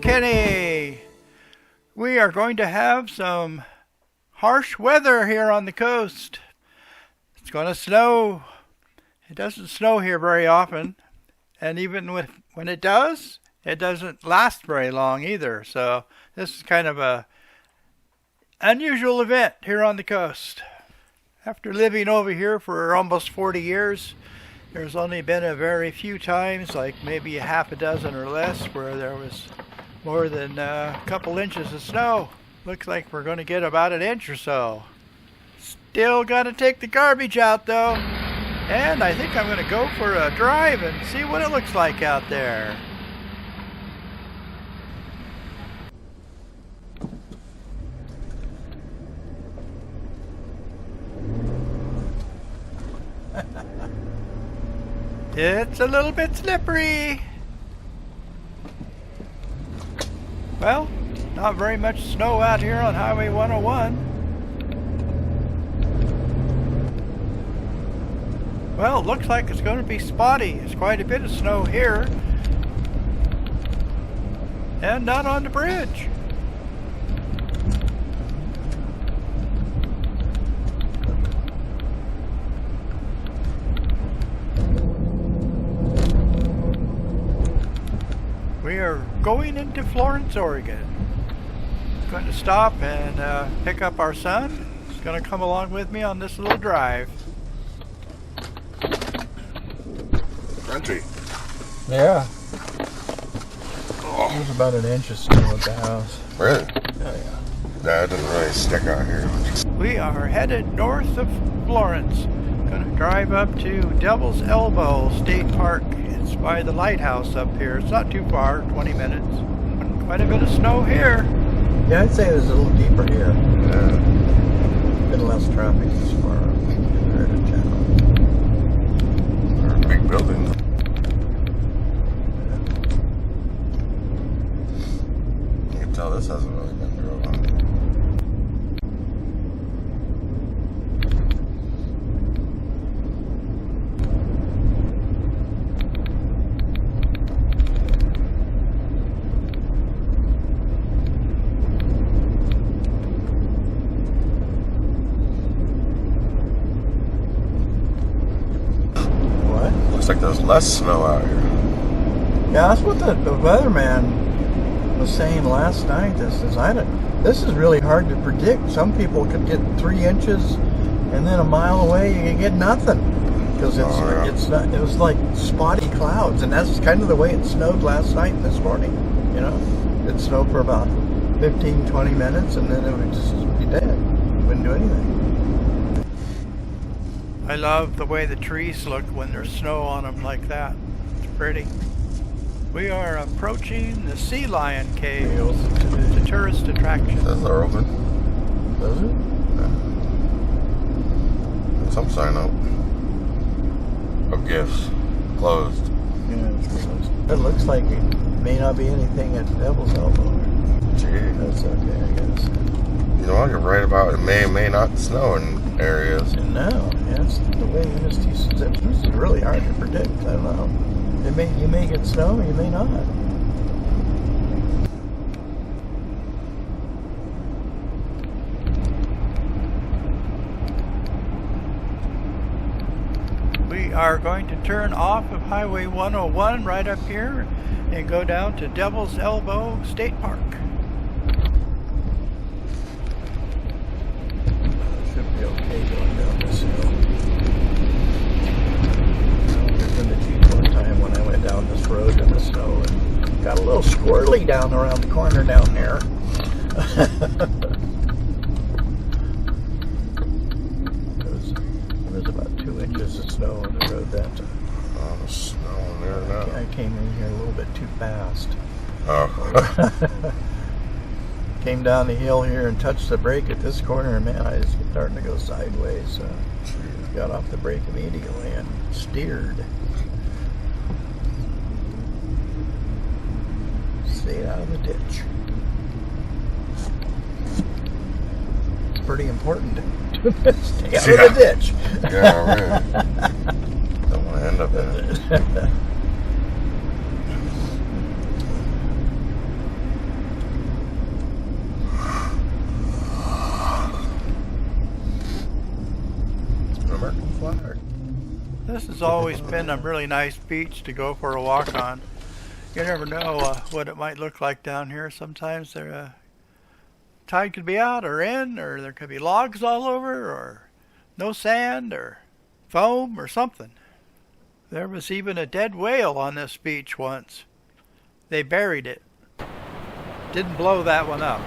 Kenny. We are going to have some harsh weather here on the coast. It's going to snow. It doesn't snow here very often, and even when it does, it doesn't last very long either. So this is kind of a unusual event here on the coast. After living over here for almost 40 years, there's only been a very few times, like maybe a half a dozen or less, where there was more than a couple inches of snow. Looks like we're going to get about an inch or so. Still got to take the garbage out though. And I think I'm going to go for a drive and see what it looks like out there. It's a little bit slippery. Well, not very much snow out here on Highway 101. Well, it looks like it's going to be spotty. There's quite a bit of snow here. And not on the bridge. We are going into Florence, Oregon. Going to stop and pick up our son. He's going to come along with me on this little drive. Country. Yeah. Oh. There's about an inch of snow at the house. Really? Oh yeah. That doesn't really stick out here. We are headed north of Florence. Going to drive up to Devil's Elbow State Park. It's by the lighthouse up here. It's not too far, 20 minutes. Quite a bit of snow here. Yeah, I'd say it was a little deeper here. Yeah. Been less traffic as far compared to town. They're a big building. You can tell this hasn't really been drove on. Looks like there's less snow out here. Yeah, that's what the weatherman was saying last night. This is really hard to predict. Some people could get 3 inches, and then a mile away you can get nothing because it was like spotty clouds, and that's kind of the way it snowed last night and this morning. You know, it snowed for about 15-20 minutes, and then it would just be dead. It wouldn't do anything. I love the way the trees look when there's snow on them like that. It's pretty. We are approaching the Sea Lion Caves. It's a tourist attraction. Those are open. Does it? Yeah. Some sign up of gifts. Closed. Yeah, it's closed. It looks like it may not be anything at Devil's Elbow. Gee. That's okay, I guess. You know, you're right about it may or may not snow in areas. No, that's the way this is really hard to predict. I don't know. You may get snow, you may not. We are going to turn off of Highway 101 right up here and go down to Devil's Elbow State Park. Should be okay going down this hill. There's been the Jeep one time when I went down this road in the snow and got a little squirrely down around the corner down there. There was about 2 inches of snow on the road that time. Oh, there's snow in there now. I came in here a little bit too fast. Oh. Came down the hill here and touched the brake at this corner, and man, I was starting to go sideways. Got off the brake immediately and steered. Stayed out of the ditch. It's pretty important to stay out of the ditch. Yeah, really. Don't want to end up in it. This has always been a really nice beach to go for a walk on. You never know what it might look like down here. Sometimes the tide could be out or in, or there could be logs all over, or no sand, or foam, or something. There was even a dead whale on this beach once. They buried it. Didn't blow that one up.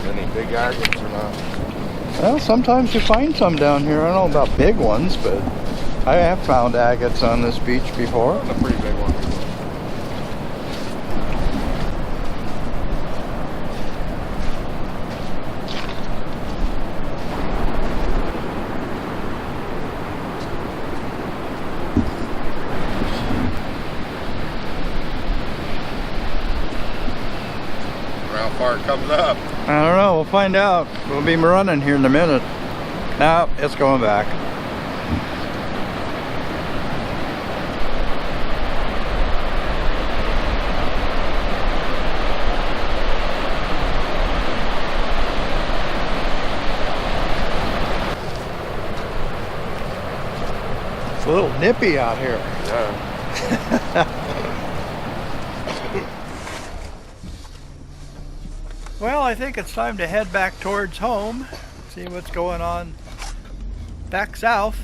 Any big agates or not? Well, sometimes you find some down here. I don't know about big ones, but I have found agates on this beach before. A pretty big one. How far it comes up? I don't know. We'll find out. We'll be running here in a minute. Now it's going back. It's a little nippy out here. Yeah. Well, I think it's time to head back towards home, see what's going on back south.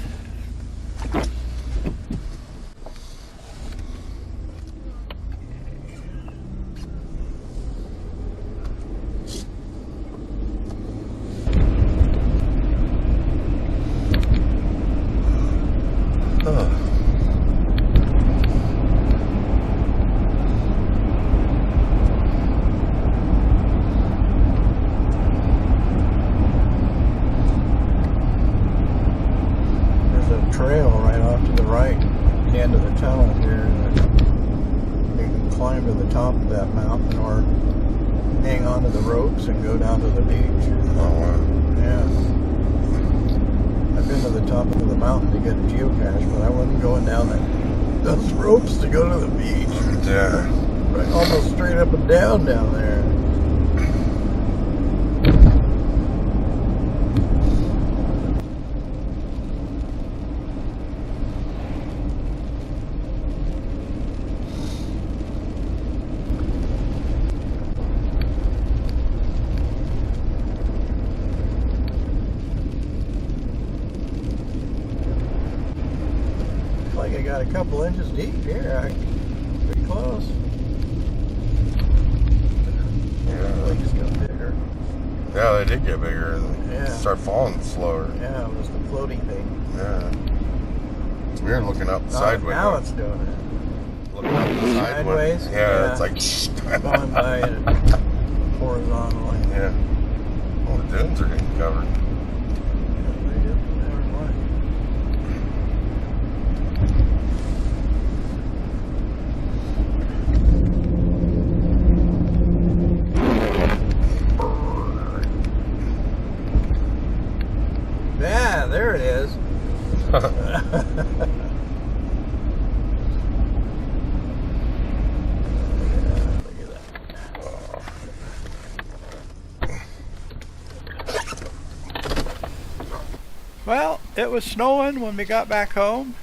Trail right off to the right, the end of the tunnel here. You can climb to the top of that mountain or hang onto the ropes and go down to the beach. Oh, wow. Yeah. I've been to the top of the mountain to get a geocache, but I wasn't going down those ropes to go to the beach. Yeah. But almost straight up and down there. Like I got a couple inches deep here, pretty close. Yeah. The lakes got bigger. Yeah, they did get bigger and start falling slower. Yeah, it was the floating thing. Yeah. It's weird looking up sideways. Now it's doing it. Looking up sideways. Yeah, it's like going by it horizontally. Yeah. Well, the dunes are getting covered. Yeah, there it is. Well, it was snowing when we got back home.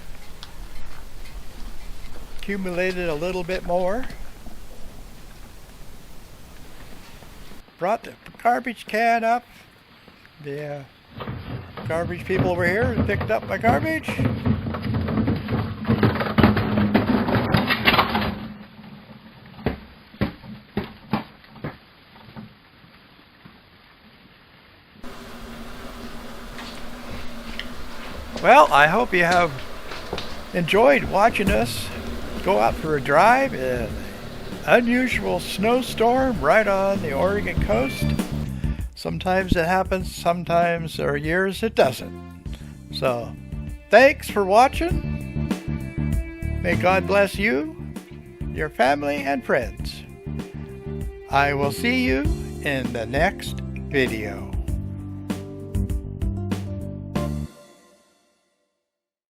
Accumulated a little bit more. Brought the garbage can up. The garbage people over here picked up my garbage. Well, I hope you have enjoyed watching us go out for a drive in an unusual snowstorm right on the Oregon coast. Sometimes it happens, sometimes there are years it doesn't. So, thanks for watching. May God bless you, your family, and friends. I will see you in the next video.